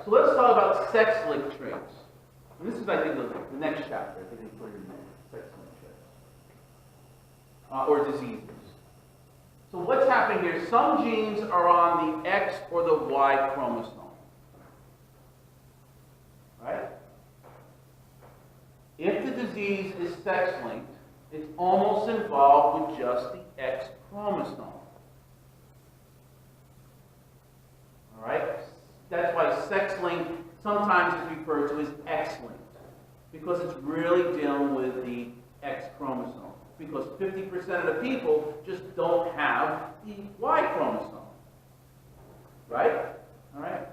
so let's talk about sex-linked traits. And this is, I think, the next chapter. I think we put it in there, sex-linked traits. Or diseases. So what's happening here? Some genes are on the X or the Y chromosome. Right? If the disease is sex-linked, it's almost involved with just the X chromosome. All right? That's why sex-linked sometimes is referred to as X-linked, because it's really dealing with the X chromosome. Because 50% of the people just don't have the Y chromosome. Right? All right?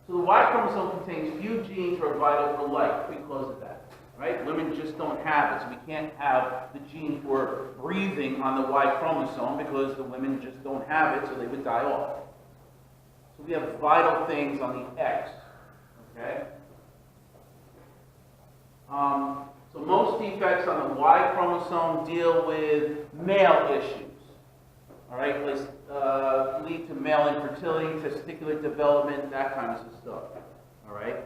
So the Y chromosome contains few genes that are vital for life because of that. Right? Women just don't have it. So we can't have the gene for breathing on the Y chromosome because the women just don't have it, so they would die off. So we have vital things on the X. Okay? So most defects on the Y chromosome deal with male issues. All right? Lead to male infertility, testicular development, that kind of stuff. All right?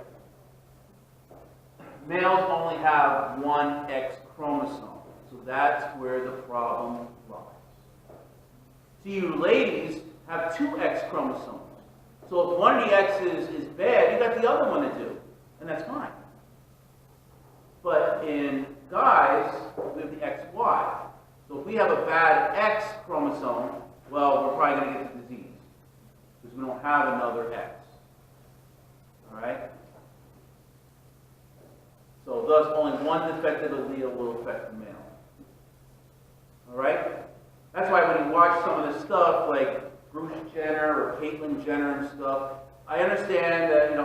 Males only have one X chromosome, so that's where the problem lies. So you ladies have two X chromosomes. So if one of the X's is bad, you got the other one to do, and that's fine. But in guys, we have the XY. So if we have a bad X chromosome, well, we're probably going to get the disease because we don't have another X. All right? So thus, only one defective allele will affect the male. All right? That's why when you watch some of this stuff, like Bruce Jenner or Caitlyn Jenner and stuff, I understand that,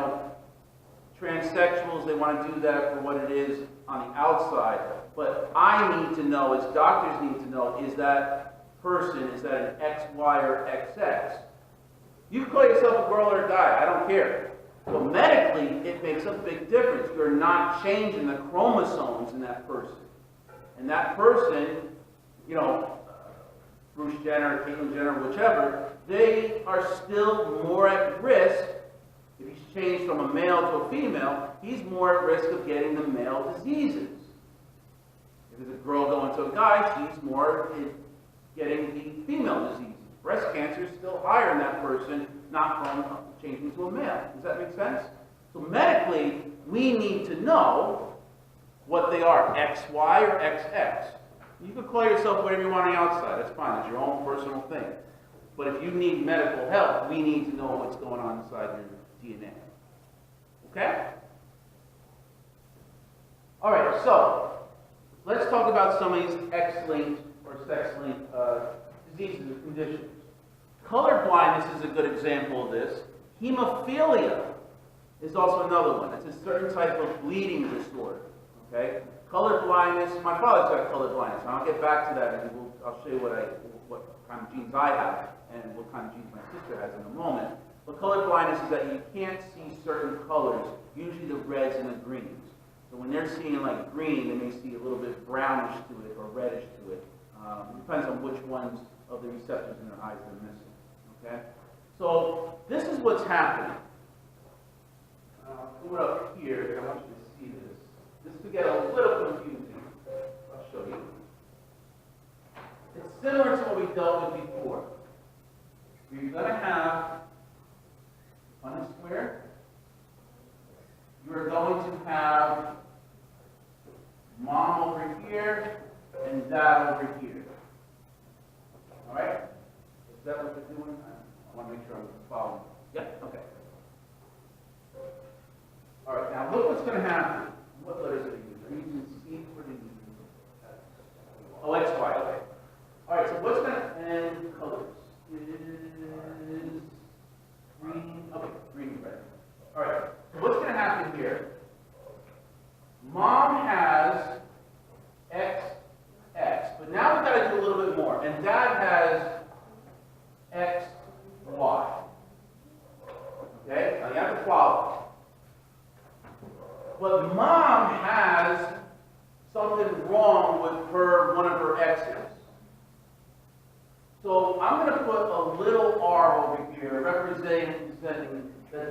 transsexuals, they want to do that for what it is on the outside. But I need to know, as doctors need to know, is that person, is that an XY or XX? You can call yourself a girl or a guy, I don't care. But medically, it makes a big difference. You're not changing the chromosomes in that person. And that person, Bruce Jenner, Caitlyn Jenner, whichever, they are still more at risk. If he's changed from a male to a female, he's more at risk of getting the male diseases. If it's a girl going to a guy, she's more getting the female diseases. Breast cancer is still higher in that person, not from changing to a male. Does that make sense? So medically, we need to know what they are, XY or XX. You can call yourself whatever you want on the outside. That's fine. It's your own personal thing. But if you need medical help, we need to know what's going on inside your DNA. Okay? All right, so let's talk about some of these X-linked or sex-linked diseases and conditions. Color blindness is a good example of this. Hemophilia is also another one. It's a certain type of bleeding disorder. Okay? Color blindness. My father's got color blindness. And I'll get back to that, and I'll show you what kind of genes I have and what kind of genes my sister has in a moment. But color blindness is that you can't see certain colors, usually the reds and the greens. So when they're seeing like green, they may see a little bit brownish to it or reddish to it. It depends on which ones of the receptors in their eyes they're missing. Okay? So this is what's happening. Pull it up here. I want you to see this. This could get a little confusing. I'll show you. It's similar to what we dealt with before. You're going to have on a square, you're going to have mom over here and dad over here. All right? Is that what they're doing? I want to make sure I'm following. Yep, okay. All right, now look what's going to happen. What letters are they using? Are you using C or are you using Oh, XY, okay. All right, so what's going to, and colors is green, okay, green and red. All right, so what's going to happen here? Mom has XX, but now we've got to do a little bit more. And dad has XY. Okay, now you have to follow. But mom has something wrong with one of her X's. So I'm going to put a little r over here, representing that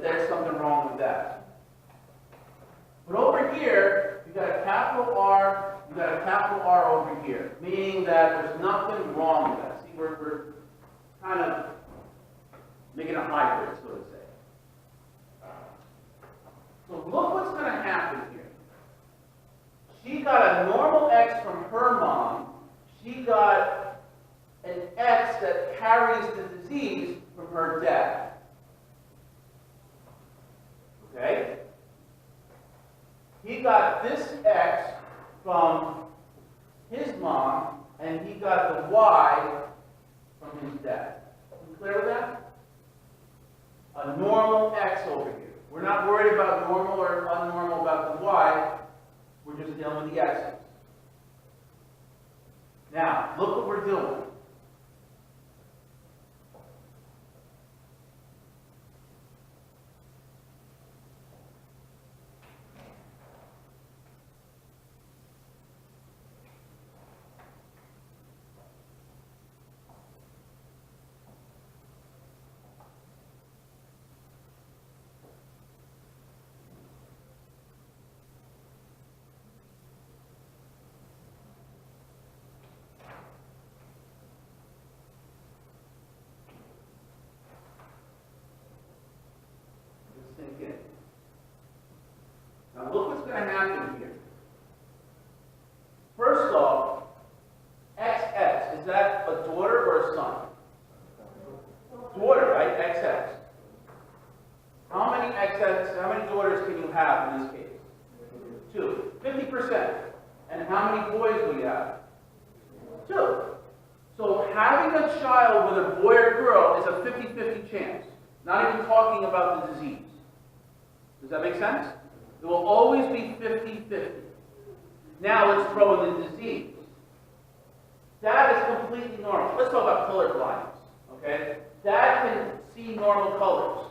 there's something wrong with that. But over here, you've got a capital R, you've got a capital R over here, meaning that there's nothing wrong with that. See, we're kind of making a hybrid, so to say. So look what's going to happen here. She got a normal X from her mom. She got an X that carries the disease from her dad. Okay? He got this X from his mom, and he got the Y from his dad. Are you clear with that? A normal X over here. We're not worried about normal or unnormal about the Y. We're just dealing with the X's. Now, look what we're doing. Now look what's going to happen here. First off, XX, is that a daughter or a son? Daughter, right? XX. How many XX, how many daughters can you have in this case? 2. 50%. And how many boys will you have? 2. So having a child with a boy or girl is a 50-50 chance. Not even talking about the disease. Does that make sense? It will always be 50-50. Now let's throw in the disease. That is completely normal. Let's talk about color blindness. Okay? Dad can see normal colors.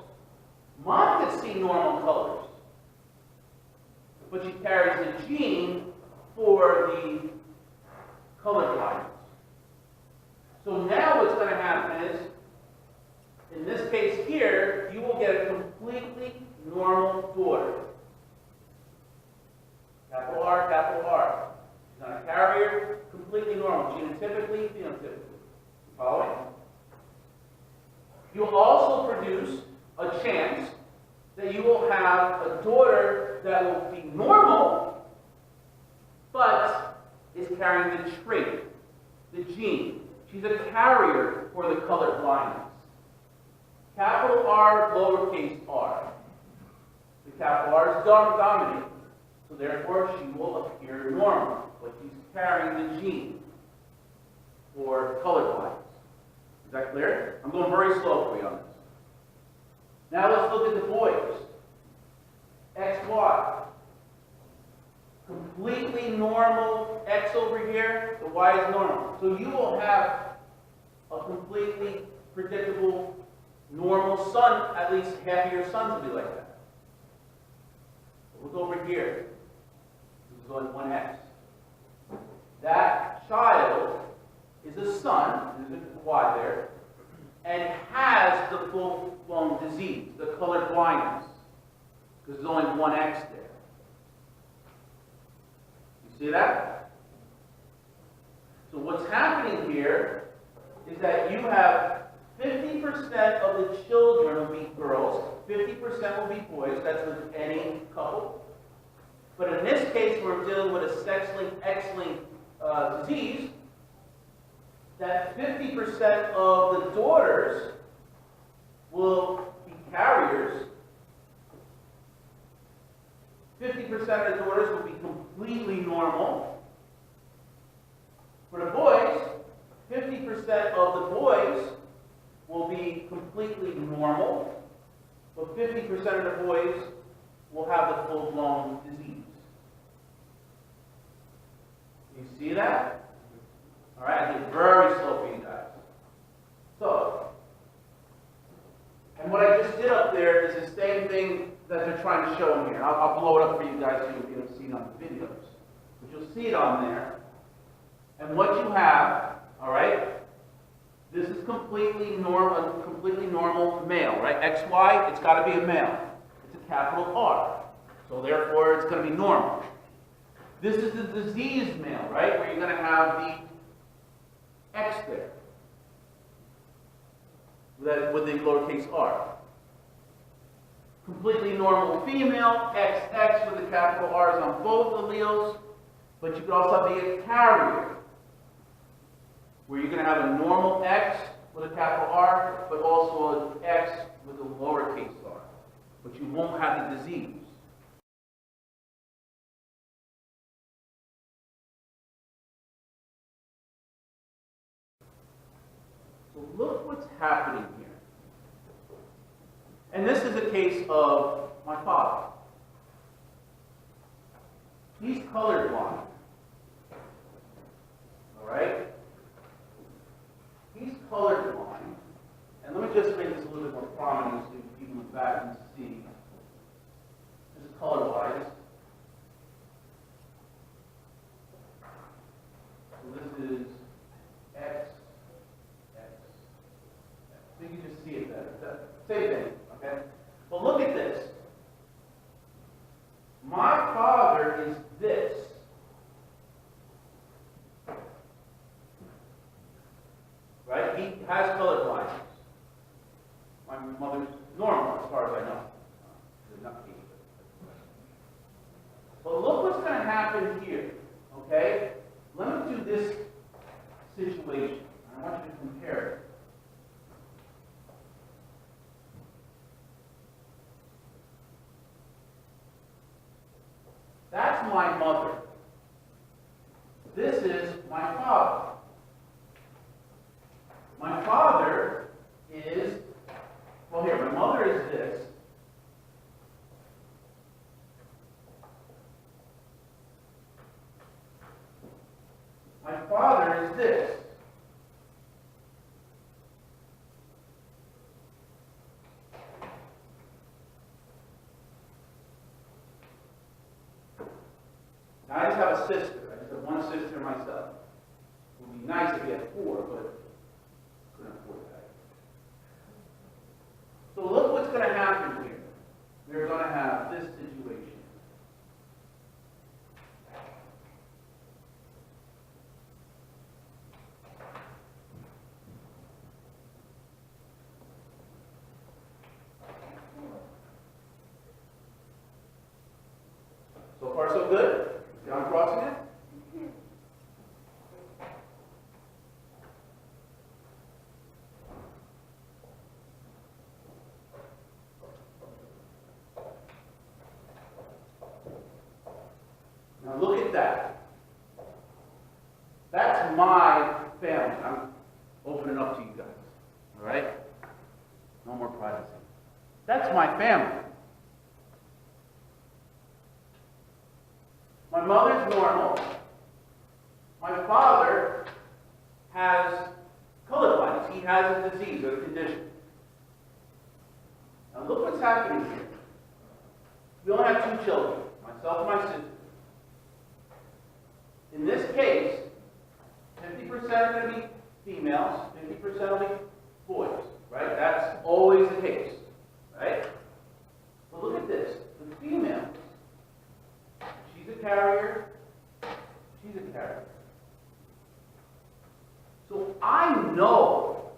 Mom can see normal colors. But she carries the gene for the color blindness. So now what's going to happen is, in this case here, you will get a completely normal daughter. Capital R, capital R. She's not a carrier, completely normal. Genotypically, phenotypically. Following? You'll also produce a chance that you will have a daughter that will be normal, but is carrying the trait, the gene. She's a carrier for the color blindness. Capital R, lowercase r. The capital R is dominating. So therefore, she will appear normal, but she's carrying the gene for color blindness. Is that clear? I'm going very slow for you on this. Now let's look at the boys. XY. Completely normal X over here, the Y is normal. So you will have a completely predictable normal son. At least half of your sons will be like that. Look over here. This is on 1X. That child is a son, there's a Y there, and has the full-blown disease, the color blindness, because there's only 1X there. You see that? So what's happening here is that you have 50% of the children will be girls, 50% will be boys. That's with any couple. But in this case, we're dealing with a sex-linked, X-linked disease. That 50% of the daughters will be carriers. 50% of the daughters will be completely normal. For the boys, 50% of the boys will be completely normal, but 50% of the boys will have the full-blown disease. You see that? All right, I get very slow for you guys. So, and what I just did up there is the same thing that they're trying to show in here. I'll blow it up for you guys so you'll be able to see it on the videos. But you'll see it on there. And what you have, all right, This is completely normal male, right? XY, it's got to be a male. It's a capital R. So therefore, it's going to be normal. This is the diseased male, right? Where you're going to have the X there. With the lowercase r. Completely normal female, XX with the capital R's on both alleles. But you could also be a carrier, where you're going to have a normal X with a capital R, but also an X with a lowercase r. But you won't have the disease. So look what's happening here. And this is a case of my father. He's colorblind. All right? He's colorblind. And let me just make this a little bit more prominent so people in the back can see. This is color-wise. So this is X, X, X. So you can just see it better. Same thing, okay? But look at this. My father is this. Right? He has color blindness. My mother's normal, as far as I know. But look what's going to happen here. Okay? Let me do this situation. I want you to compare it. That's my mother. This is my father. My father is, well here, my mother is this. My father is this. Now I just have a sister. I just have one sister myself. It would be nice if we had four, but couldn't afford that. So look what's going to happen here. We're going to have this situation. So far, so good? See how I'm crossing it? Now look at that. That's my family. I'm opening up to you guys. All right? No more privacy. That's my family. My mother's normal. My father has color blindness. He has a disease or a condition. Now look what's happening here. We only have 2 children, myself and my sister. In this case, 50% are going to be females, 50% will be boys, right? That's always the case, right? But look at this. The females. She's a carrier. She's a carrier. So I know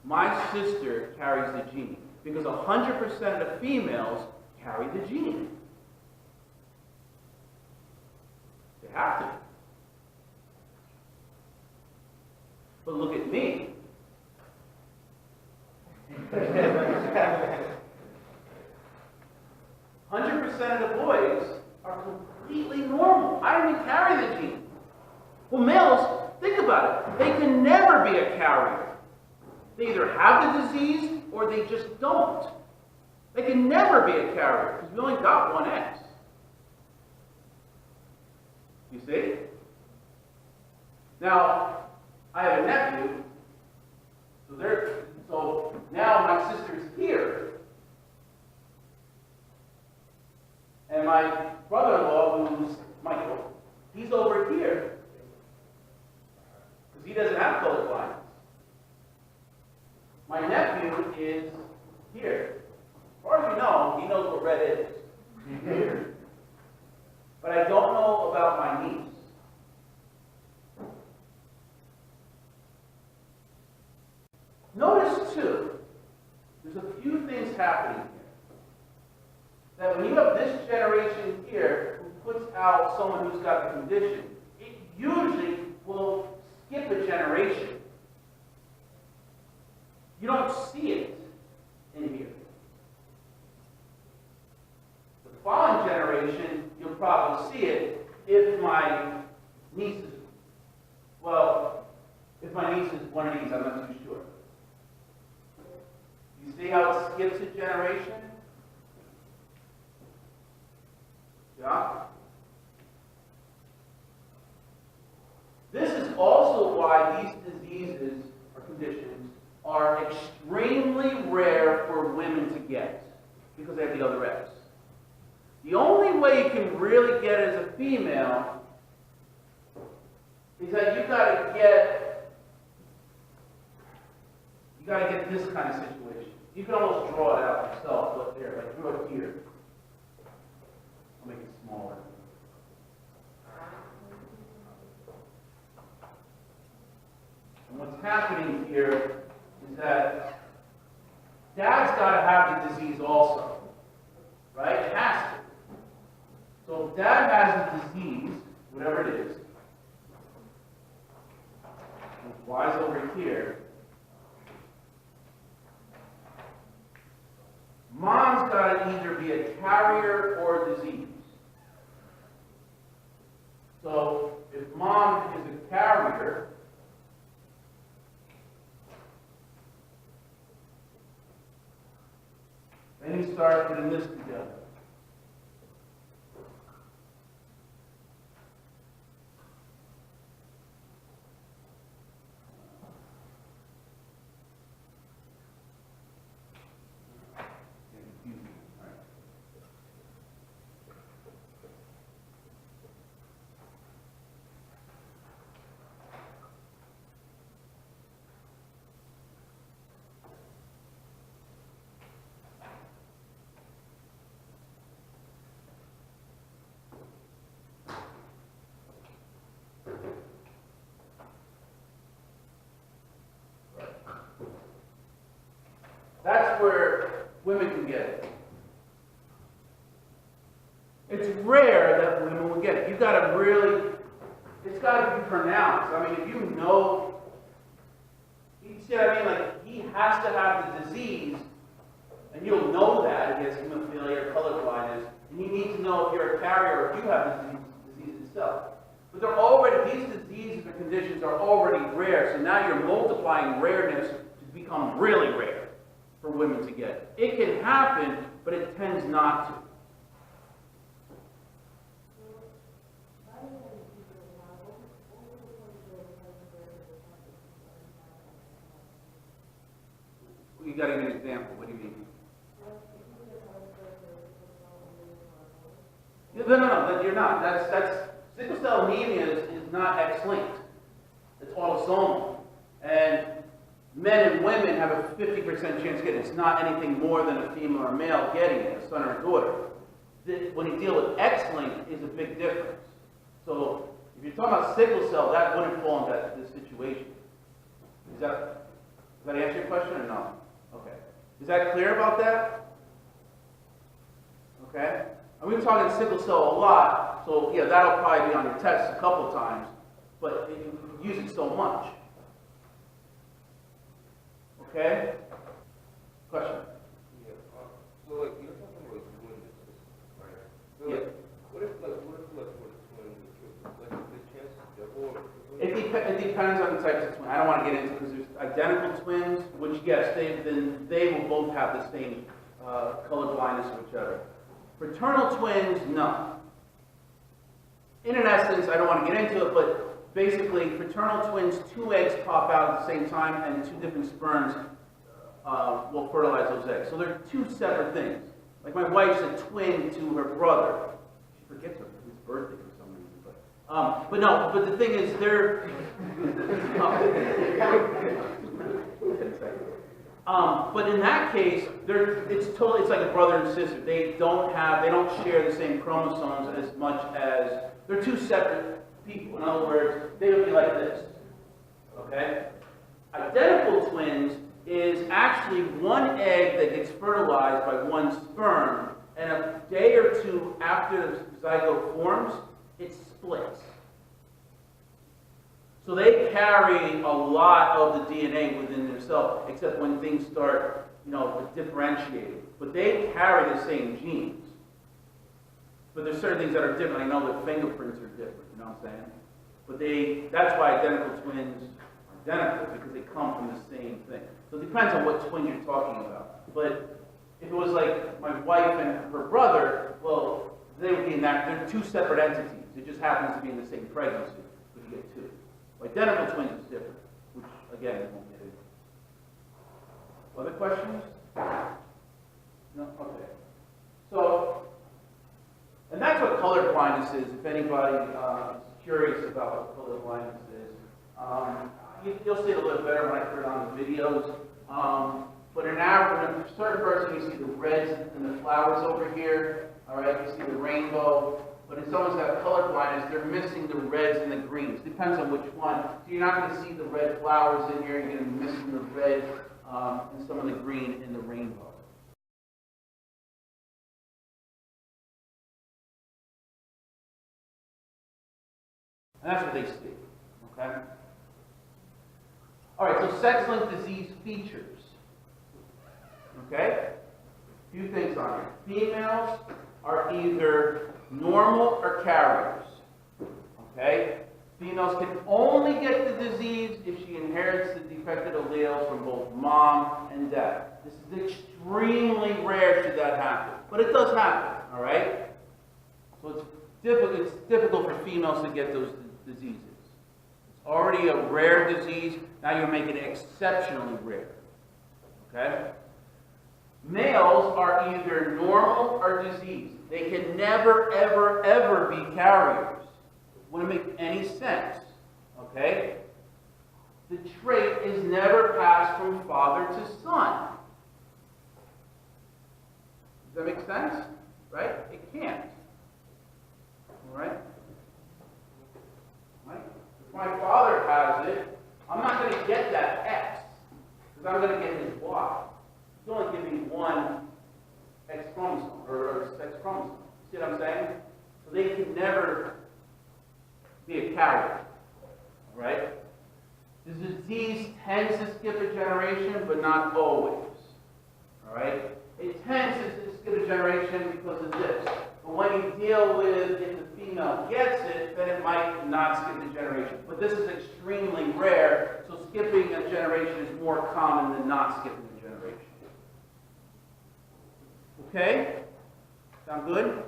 my sister carries the gene because 100% of the females carry the gene. They have to. But look at me. 100% of the boys are completely normal. I don't even carry the gene. Well, males, think about it. They can never be a carrier. They either have the disease or they just don't. They can never be a carrier because we only got one X. You see? Now, I have a nephew, so now my sister's here. And my brother-in-law, who's Michael, he's over here. Because he doesn't have color blindness. My nephew is here. As far as we know, he knows what red is. But I don't know about my niece. Notice, too, there's a few things happening here. That when you have this generation here who puts out someone who's got the condition, it usually will skip a generation. You don't see it in here. The following generation, you'll probably see it if my niece is, well, if my niece is one of these, I'm not too sure. You see how it skips a generation? Yeah? This is also why these diseases or conditions are extremely rare for women to get, because they have the other X. The only way you can really get it as a female is that you gotta get this kind of situation. You can almost draw it out yourself, but there, like draw it here. I'll make it smaller. And what's happening here is that dad's got to have the disease also, right? It has to. So if dad has a disease, whatever it is, and flies over here, mom's got to either be a carrier or a disease. So if mom is a carrier, then you start putting this together. That's where women can get it. It's rare that women will get it. You've got to really, it's got to be pronounced. I mean, if you know, you see what I mean? Like, he has to have the disease, and you'll know that if he has hemophilia or color blindness, and you need to know if you're a carrier or if you have the disease itself. But they're already, these diseases or conditions are already rare, so now you're multiplying rareness to become really rare for women to get. It can happen, but it tends not to. You got to give an example. What do you mean? No, you're not. That's sickle cell anemia is not X-linked. It's autosomal. And men and women have a 50% chance of getting it. It's not anything more than a female or male getting it, a son or a daughter. When you deal with X-linked, is a big difference. So if you're talking about sickle cell, that wouldn't fall into this situation. Does that answer your question or no? Okay. Is that clear about that? Okay. And we've been talking sickle cell a lot, so yeah, that'll probably be on your test a couple times, but you use it so much. Okay? Question? Yeah. So like you're talking about blindness, right? So Yeah. like, what if for the twin, like the chances double? It depends on the types of twin. I don't want to get into it because there's identical twins, which yes, they will both have the same color blindness or whichever. Fraternal twins, no. In essence, I don't want to get into it, but basically, fraternal twins, 2 eggs pop out at the same time, and 2 different sperms will fertilize those eggs. So they're 2 separate things. Like my wife's a twin to her brother. She forgets his birthday for some reason, but no. But the thing is, they're But in that case, it's like a brother and sister. They don't share the same chromosomes as much as, they're two separate people. In other words, they would be like this, okay? Identical twins is actually one egg that gets fertilized by one sperm, and a day or two after the zygote forms, it splits. So they carry a lot of the DNA within themselves, except when things start, differentiating. But they carry the same genes. But there's certain things that are different. I know their fingerprints are different, you know what I'm saying? But that's why identical twins are identical, because they come from the same thing. So it depends on what twin you're talking about. But if it was like my wife and her brother, well, they would be in that, they're two separate entities. It just happens to be in the same pregnancy, but you get two. Identical twins is different, which again, we won't get into. Other questions? No? Okay. So, and that's what color blindness is, if anybody is curious about what color blindness is. You'll see it a little better when I put it on the videos. But in a certain person, you see the reds and the flowers over here. All right, you see the rainbow. But if someone's got color blindness, they're missing the reds and the greens. Depends on which one. So you're not going to see the red flowers in here. You're going to be missing the red and some of the green in the rainbow. And that's what they see. Okay? All right, so sex-linked disease features. Okay? A few things on here. Females are either normal or carriers. Okay? Females can only get the disease if she inherits the defective allele from both mom and dad. This is extremely rare should that happen. But it does happen, all right? So it's difficult for females to get those diseases. It's already a rare disease. Now you're making it exceptionally rare. Okay? Males are either normal or diseased. They can never, ever, ever be carriers. Wouldn't make any sense. Okay? The trait is never passed from father to son. Does that make sense? Right? It can't. All right? Right? If my father has it, I'm not going to get that X, because I'm going to get his Y. He's only giving one X chromosome, or sex chromosome. See what I'm saying? So they can never be a carrier. All right? The disease tends to skip a generation, but not always. All right? It tends to skip a generation because of this. But when you deal with if the female gets it, then it might not skip a generation. But this is extremely rare, so skipping a generation is more common than not skipping a generation. Okay? Sound good?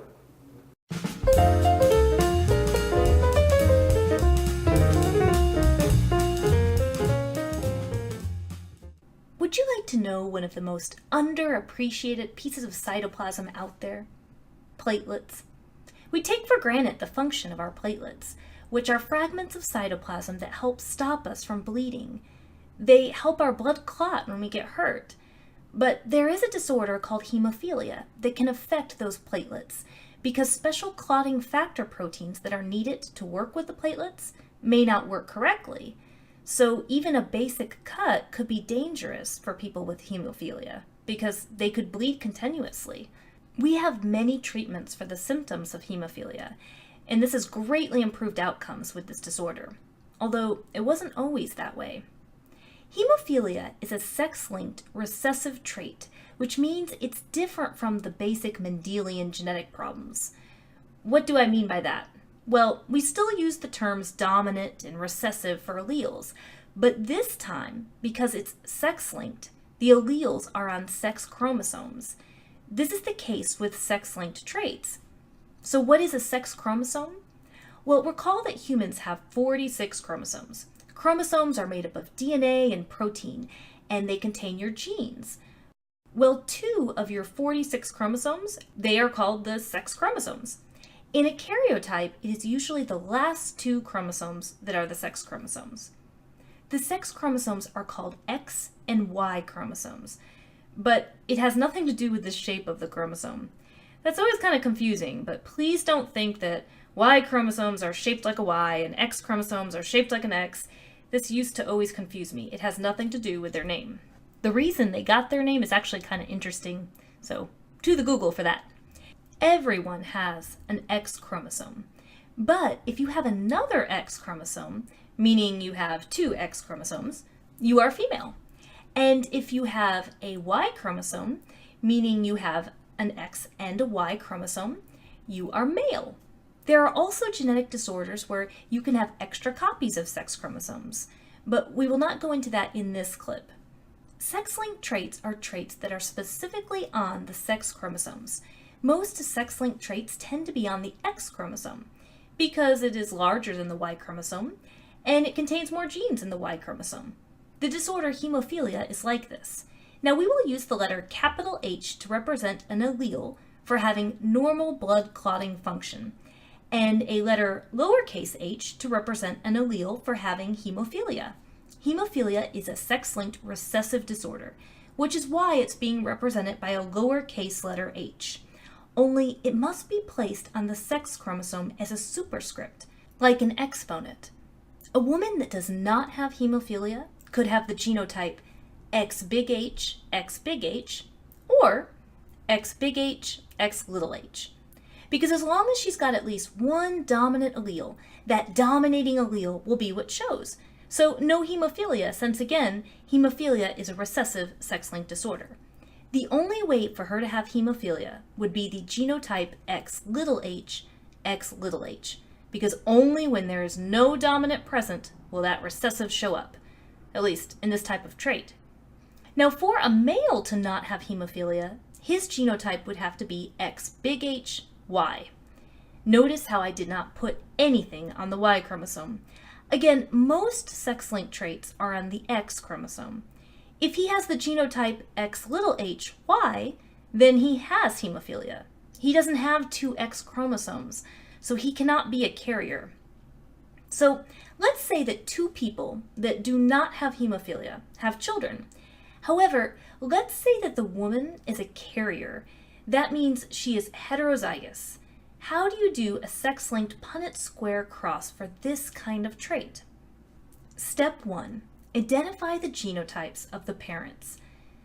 Would you like to know one of the most underappreciated pieces of cytoplasm out there? Platelets. We take for granted the function of our platelets, which are fragments of cytoplasm that help stop us from bleeding. They help our blood clot when we get hurt. But there is a disorder called hemophilia that can affect those platelets because special clotting factor proteins that are needed to work with the platelets may not work correctly. So even a basic cut could be dangerous for people with hemophilia because they could bleed continuously. We have many treatments for the symptoms of hemophilia, and this has greatly improved outcomes with this disorder, although it wasn't always that way. Hemophilia is a sex-linked recessive trait, which means it's different from the basic Mendelian genetic problems. What do I mean by that? Well, we still use the terms dominant and recessive for alleles, but this time, because it's sex-linked, the alleles are on sex chromosomes. This is the case with sex-linked traits. So what is a sex chromosome? Well, recall that humans have 46 chromosomes. Chromosomes are made up of DNA and protein, and they contain your genes. Well, 2 of your 46 chromosomes, they are called the sex chromosomes. In a karyotype, it is usually the last 2 chromosomes that are the sex chromosomes. The sex chromosomes are called X and Y chromosomes. But it has nothing to do with the shape of the chromosome. That's always kind of confusing, but please don't think that Y chromosomes are shaped like a Y and X chromosomes are shaped like an X. This used to always confuse me. It has nothing to do with their name. The reason they got their name is actually kind of interesting, so to the Google for that. Everyone has an X chromosome, but if you have another X chromosome, meaning you have two X chromosomes, you are female. And if you have a Y chromosome, meaning you have an X and a Y chromosome, you are male. There are also genetic disorders where you can have extra copies of sex chromosomes, but we will not go into that in this clip. Sex-linked traits are traits that are specifically on the sex chromosomes. Most sex-linked traits tend to be on the X chromosome because it is larger than the Y chromosome and it contains more genes than the Y chromosome. The disorder hemophilia is like this. Now we will use the letter capital H to represent an allele for having normal blood clotting function, and a letter lowercase h to represent an allele for having hemophilia. Hemophilia is a sex-linked recessive disorder, which is why it's being represented by a lowercase letter h. Only it must be placed on the sex chromosome as a superscript, like an exponent. A woman that does not have hemophilia could have the genotype X big H, X big H, or X big H, X little h. Because as long as she's got at least one dominant allele, that dominating allele will be what shows. So no hemophilia, since again, hemophilia is a recessive sex-linked disorder. The only way for her to have hemophilia would be the genotype X little h, X little h, because only when there is no dominant present will that recessive show up, at least in this type of trait. Now for a male to not have hemophilia, his genotype would have to be X big H, Y. Notice how I did not put anything on the Y chromosome. Again, most sex-linked traits are on the X chromosome. If he has the genotype X little h, Y, then he has hemophilia. He doesn't have two X chromosomes, so he cannot be a carrier. So let's say that two people that do not have hemophilia have children. However, let's say that the woman is a carrier. That means she is heterozygous. How do you do a sex-linked Punnett square cross for this kind of trait? Step 1. Identify the genotypes of the parents.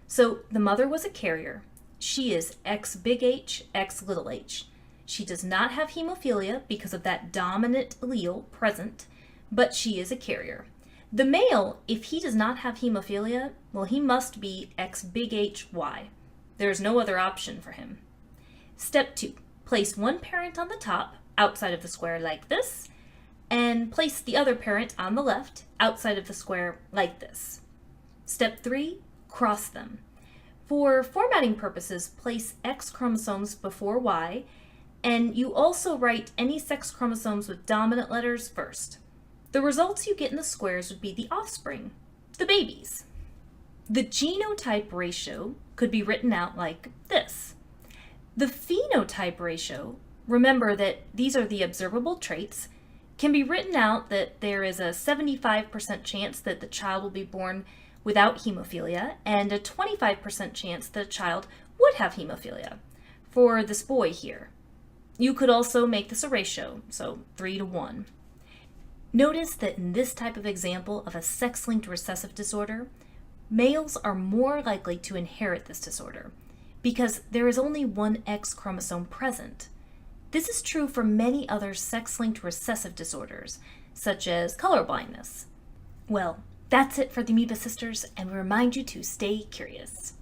So the mother was a carrier. She is X big H, X little h. She does not have hemophilia because of that dominant allele present, but she is a carrier. The male, if he does not have hemophilia, well, he must be X big H, Y. There is no other option for him. Step 2. Place one parent on the top, outside of the square like this, and place the other parent on the left, outside of the square like this. Step 3. Cross them. For formatting purposes, place X chromosomes before Y, and you also write any sex chromosomes with dominant letters first. The results you get in the squares would be the offspring, the babies. The genotype ratio could be written out like this. The phenotype ratio, remember that these are the observable traits, can be written out that there is a 75% chance that the child will be born without hemophilia and a 25% chance that a child would have hemophilia for this boy here. You could also make this a ratio, so 3:1. Notice that in this type of example of a sex-linked recessive disorder, males are more likely to inherit this disorder because there is only one X chromosome present. This is true for many other sex-linked recessive disorders, such as color blindness. Well, that's it for the Amoeba Sisters, and we remind you to stay curious.